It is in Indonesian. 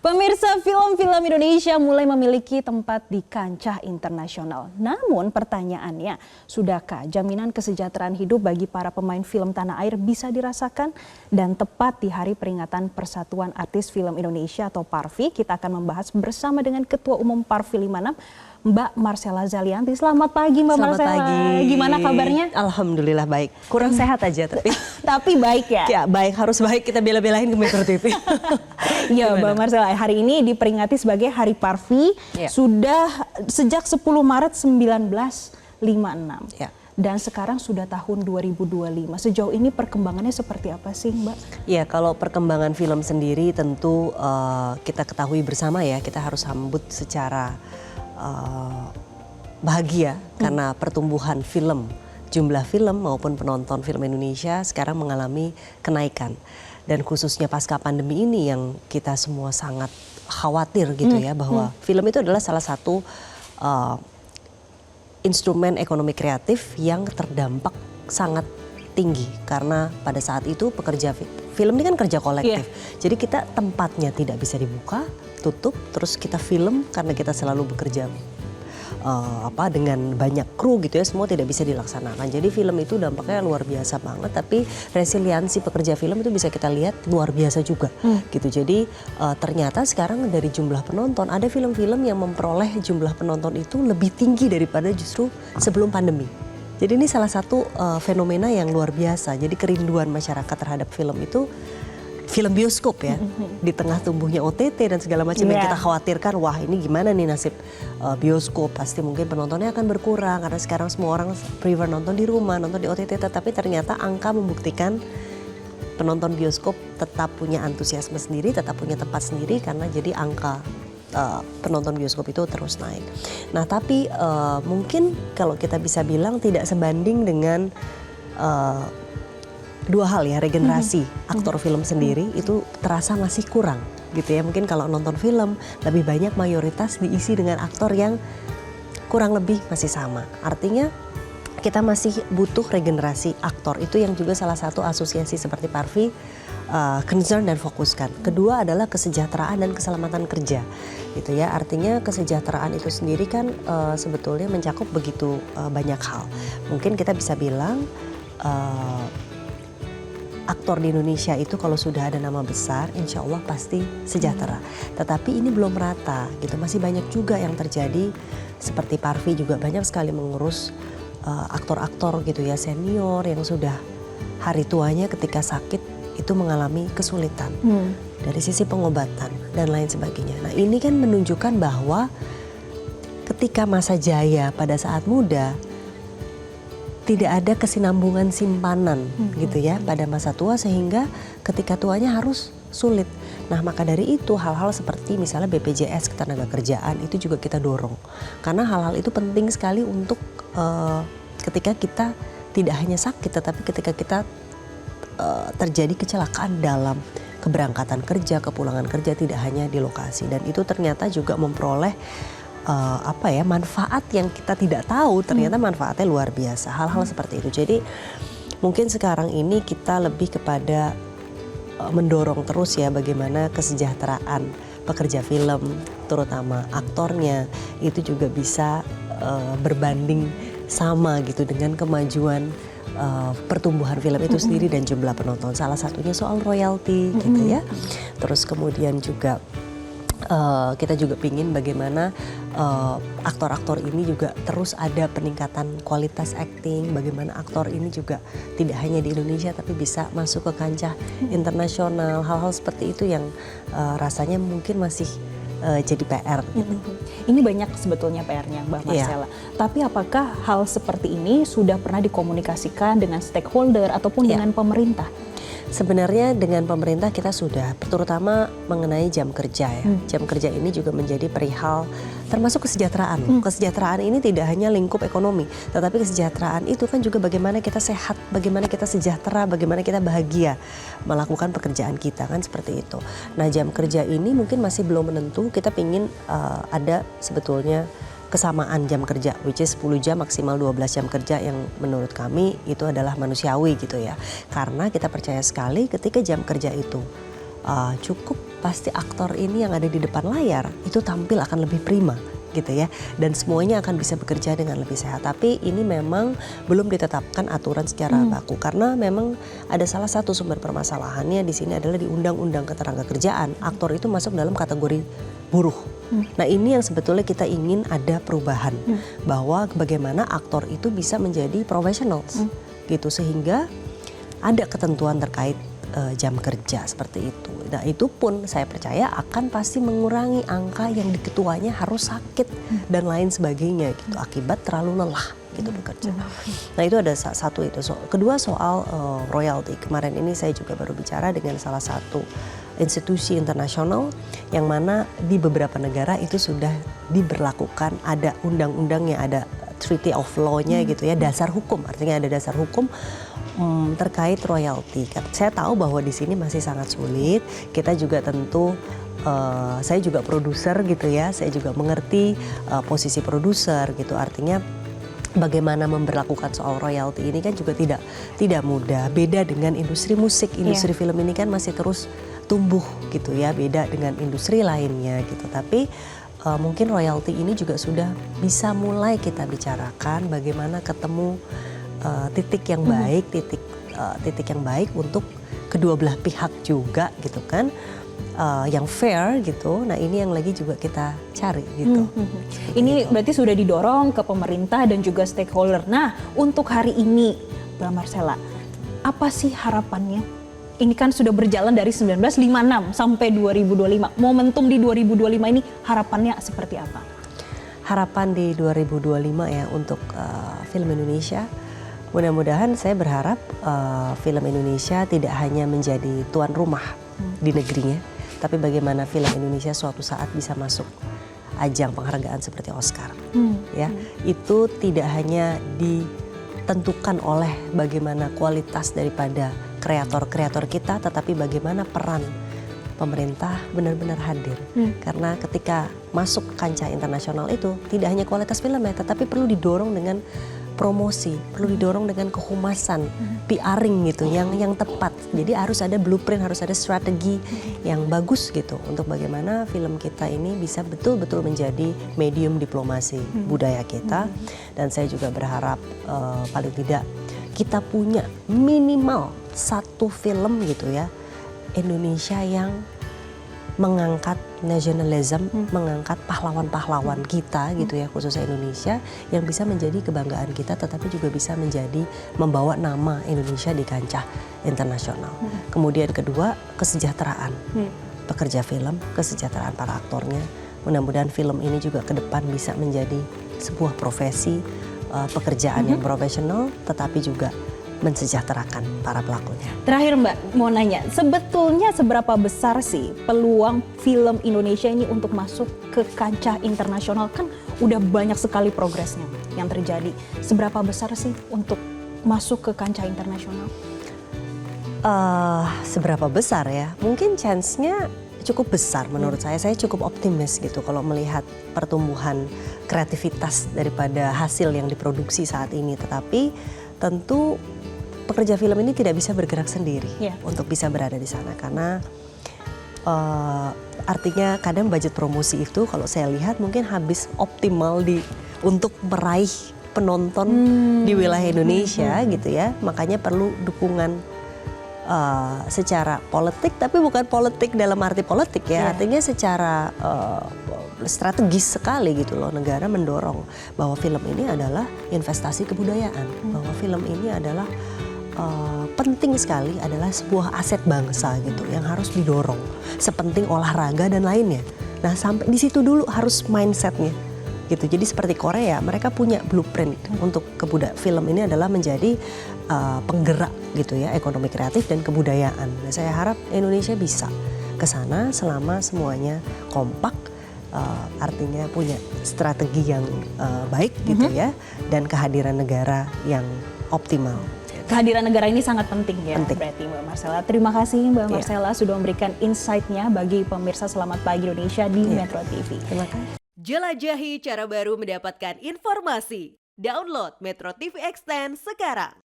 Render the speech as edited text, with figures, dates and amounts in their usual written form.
Pemirsa, film-film Indonesia mulai memiliki tempat di kancah internasional. Namun pertanyaannya, sudahkah jaminan kesejahteraan hidup bagi para pemain film tanah air bisa dirasakan? Dan tepat di hari peringatan Persatuan Artis Film Indonesia atau PARFI, kita akan membahas bersama dengan Ketua Umum PARFI 56, Mbak Marcella Zalianty. Selamat pagi Mbak Marcella. Selamat pagi. Gimana kabarnya? Alhamdulillah baik. Kurang sehat aja tapi. Tapi baik ya? Ya baik, harus baik, kita bela-belain ke Metro TV. Iya Mbak Marcella, hari ini diperingati sebagai Hari PARFI sudah sejak 10 Maret 1956. Ya. Dan sekarang sudah tahun 2025. Sejauh ini perkembangannya seperti apa sih Mbak? Ya kalau perkembangan film sendiri tentu kita ketahui bersama ya, kita harus sambut secara bahagia karena pertumbuhan film, jumlah film maupun penonton film Indonesia sekarang mengalami kenaikan. Dan khususnya pasca pandemi ini yang kita semua sangat khawatir gitu ya, bahwa film itu adalah salah satu instrumen ekonomi kreatif yang terdampak sangat tinggi. Karena pada saat itu pekerja film ini kan kerja kolektif. Jadi kita tempatnya tidak bisa dibuka, tutup, terus kita film karena kita selalu bekerja dengan banyak kru gitu ya, semua tidak bisa dilaksanakan. Jadi film itu dampaknya luar biasa banget, tapi resiliensi pekerja film itu bisa kita lihat luar biasa juga gitu. Jadi ternyata sekarang dari jumlah penonton, ada film-film yang memperoleh jumlah penonton itu lebih tinggi daripada justru sebelum pandemi. Jadi ini salah satu fenomena yang luar biasa. Jadi kerinduan masyarakat terhadap film itu, film bioskop ya, di tengah tumbuhnya OTT dan segala macam yang kita khawatirkan, wah ini gimana nih nasib bioskop, pasti mungkin penontonnya akan berkurang karena sekarang semua orang prefer nonton di rumah, nonton di OTT, tetapi ternyata angka membuktikan penonton bioskop tetap punya antusiasme sendiri, tetap punya tempat sendiri karena jadi angka penonton bioskop itu terus naik. Nah tapi mungkin kalau kita bisa bilang tidak sebanding dengan dua hal ya, regenerasi aktor film sendiri itu terasa masih kurang gitu ya. Mungkin kalau nonton film lebih banyak mayoritas diisi dengan aktor yang kurang lebih masih sama. Artinya kita masih butuh regenerasi aktor, itu yang juga salah satu asosiasi seperti PARFI concern dan fokuskan. Kedua adalah kesejahteraan dan keselamatan kerja gitu ya. Artinya kesejahteraan itu sendiri kan sebetulnya mencakup begitu banyak hal. Mungkin kita bisa bilang aktor di Indonesia itu kalau sudah ada nama besar, insya Allah pasti sejahtera. Tetapi ini belum rata gitu, masih banyak juga yang terjadi. Seperti PARFI juga banyak sekali mengurus aktor-aktor gitu ya, senior yang sudah hari tuanya ketika sakit itu mengalami kesulitan dari sisi pengobatan dan lain sebagainya. Nah ini kan menunjukkan bahwa ketika masa jaya pada saat muda, tidak ada kesinambungan simpanan gitu ya pada masa tua, sehingga ketika tuanya harus sulit. Nah maka dari itu hal-hal seperti misalnya BPJS Ketenagakerjaan itu juga kita dorong. Karena hal-hal itu penting sekali untuk ketika kita tidak hanya sakit, tetapi ketika kita terjadi kecelakaan dalam keberangkatan kerja, kepulangan kerja, tidak hanya di lokasi. Dan itu ternyata juga memperoleh manfaat yang kita tidak tahu, ternyata manfaatnya luar biasa. Hal-hal seperti itu. Jadi mungkin sekarang ini kita lebih kepada mendorong terus ya bagaimana kesejahteraan pekerja film, terutama aktornya itu juga bisa berbanding sama gitu dengan kemajuan pertumbuhan film itu sendiri dan jumlah penonton. Salah satunya soal royalti gitu ya. Terus kemudian juga kita juga pingin bagaimana aktor-aktor ini juga terus ada peningkatan kualitas acting, bagaimana aktor ini juga tidak hanya di Indonesia tapi bisa masuk ke kancah internasional. Hal-hal seperti itu yang rasanya mungkin masih jadi PR gitu. Ini banyak sebetulnya PR-nya Mbak Marcella. Tapi apakah hal seperti ini sudah pernah dikomunikasikan dengan stakeholder ataupun dengan pemerintah? Sebenarnya dengan pemerintah kita sudah, terutama mengenai jam kerja ya. Jam kerja ini juga menjadi perihal termasuk kesejahteraan. Kesejahteraan ini tidak hanya lingkup ekonomi, tetapi kesejahteraan itu kan juga bagaimana kita sehat, bagaimana kita sejahtera, bagaimana kita bahagia melakukan pekerjaan kita, kan seperti itu. Nah jam kerja ini mungkin masih belum menentu, kita pingin ada sebetulnya kesamaan jam kerja, which is 10 jam maksimal 12 jam kerja, yang menurut kami itu adalah manusiawi gitu ya. Karena kita percaya sekali ketika jam kerja itu cukup pasti aktor ini yang ada di depan layar itu tampil akan lebih prima gitu ya, dan semuanya akan bisa bekerja dengan lebih sehat. Tapi ini memang belum ditetapkan aturan secara baku karena memang ada salah satu sumber permasalahannya di sini adalah di Undang-Undang Ketenagakerjaan, aktor itu masuk dalam kategori buruh. Nah ini yang sebetulnya kita ingin ada perubahan bahwa bagaimana aktor itu bisa menjadi professionals gitu, sehingga ada ketentuan terkait jam kerja seperti itu. Nah itu pun saya percaya akan pasti mengurangi angka yang di ketuanya harus sakit dan lain sebagainya gitu akibat terlalu lelah gitu bekerja. Nah itu ada satu itu. Kedua soal royalti. Kemarin ini saya juga baru bicara dengan salah satu institusi internasional yang mana di beberapa negara itu sudah diberlakukan, ada undang-undangnya, ada Treaty of Law-nya gitu ya, dasar hukum, artinya ada dasar hukum terkait royalti. Saya tahu bahwa di sini masih sangat sulit. Kita juga tentu, saya juga produser gitu ya, saya juga mengerti posisi produser gitu. Artinya bagaimana memberlakukan soal royalti ini kan juga tidak mudah. Beda dengan industri musik, industri film ini kan masih terus tumbuh gitu ya, beda dengan industri lainnya gitu. Tapi mungkin royalti ini juga sudah bisa mulai kita bicarakan bagaimana ketemu titik yang baik, titik yang baik untuk kedua belah pihak juga gitu kan, yang fair gitu. Nah ini yang lagi juga kita cari gitu. Ini berarti sudah didorong ke pemerintah dan juga stakeholder. Nah untuk hari ini Mbak Marcella, apa sih harapannya? Ini kan sudah berjalan dari 1956 sampai 2025. Momentum di 2025 ini harapannya seperti apa? Harapan di 2025 ya untuk film Indonesia. Mudah-mudahan saya berharap film Indonesia tidak hanya menjadi tuan rumah di negerinya, tapi bagaimana film Indonesia suatu saat bisa masuk ajang penghargaan seperti Oscar. Ya, itu tidak hanya ditentukan oleh bagaimana kualitas daripada kreator-kreator kita, tetapi bagaimana peran pemerintah benar-benar hadir. Karena ketika masuk kancah internasional itu tidak hanya kualitas filmnya, tetapi perlu didorong dengan promosi, perlu didorong dengan kehumasan, PR-ing gitu yang tepat. Jadi harus ada blueprint, harus ada strategi yang bagus gitu untuk bagaimana film kita ini bisa betul-betul menjadi medium diplomasi budaya kita. Dan saya juga berharap paling tidak kita punya minimal satu film gitu ya Indonesia yang mengangkat nasionalisme, mengangkat pahlawan-pahlawan kita gitu ya, khususnya Indonesia yang bisa menjadi kebanggaan kita, tetapi juga bisa menjadi membawa nama Indonesia di kancah internasional. Kemudian kedua, kesejahteraan pekerja film, kesejahteraan para aktornya. Mudah-mudahan film ini juga ke depan bisa menjadi sebuah profesi, pekerjaan yang profesional, tetapi juga mensejahterakan para pelakunya. Terakhir Mbak, mau nanya, sebetulnya seberapa besar sih peluang film Indonesia ini untuk masuk ke kancah internasional? Kan udah banyak sekali progresnya yang terjadi. Seberapa besar sih untuk masuk ke kancah internasional? Seberapa besar ya? Mungkin chance-nya cukup besar menurut saya. Saya cukup optimis gitu kalau melihat pertumbuhan kreativitas daripada hasil yang diproduksi saat ini. Tetapi tentu pekerja film ini tidak bisa bergerak sendiri untuk bisa berada di sana, karena artinya kadang budget promosi itu kalau saya lihat mungkin habis optimal untuk meraih penonton di wilayah Indonesia gitu ya. Makanya perlu dukungan secara politik, tapi bukan politik dalam arti politik ya, artinya secara strategis sekali gitu loh, negara mendorong bahwa film ini adalah investasi kebudayaan, bahwa film ini adalah penting sekali, adalah sebuah aset bangsa gitu yang harus didorong, sepenting olahraga dan lainnya. Nah sampai di situ dulu harus mindsetnya gitu. Jadi seperti Korea, mereka punya blueprint untuk film ini adalah menjadi penggerak gitu ya, ekonomi kreatif dan kebudayaan. Nah, saya harap Indonesia bisa ke sana selama semuanya kompak, artinya punya strategi yang baik gitu ya, dan kehadiran negara yang optimal. Kehadiran negara ini sangat penting ya, penting. Berarti Mbak Marcella. Terima kasih Mbak Marcella sudah memberikan insight-nya bagi pemirsa Selamat Pagi Indonesia di Metro TV. Terima kasih. Jelajahi cara baru mendapatkan informasi. Download Metro TV Extend sekarang.